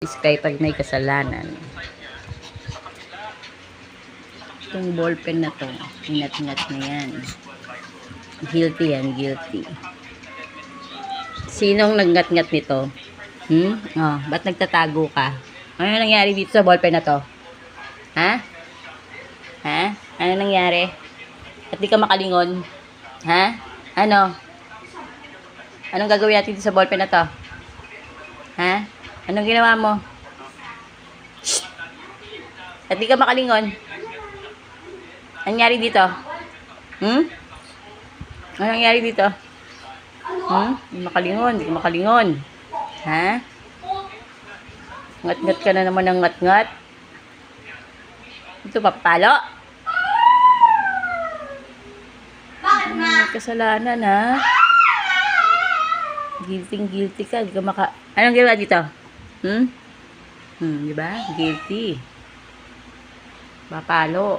Iskay pag may kasalanan. Itong ballpen na to, inat-ingat na yan. Guilty yan, guilty. Sinong nagngat-ngat nito? Oh, ba't nagtatago ka? Ano nangyari dito sa ballpen na to? Ha? Ha? Ano nangyari? At di ka makalingon? Ha? Ano? Anong gagawin natin dito sa ballpen na to? Ha? Anong ginawa mo? Shh! At di ka makalingon? Anong nangyari dito? Anong nangyari dito? Di makalingon, di ka makalingon. Ha? Ngat-ngat ka na naman ng ngat-ngat. Ito, papalo. May kasalanan, ha? Guilty ka. Di ka Anong ginawa dito? Di ba? Guilty. Papalo.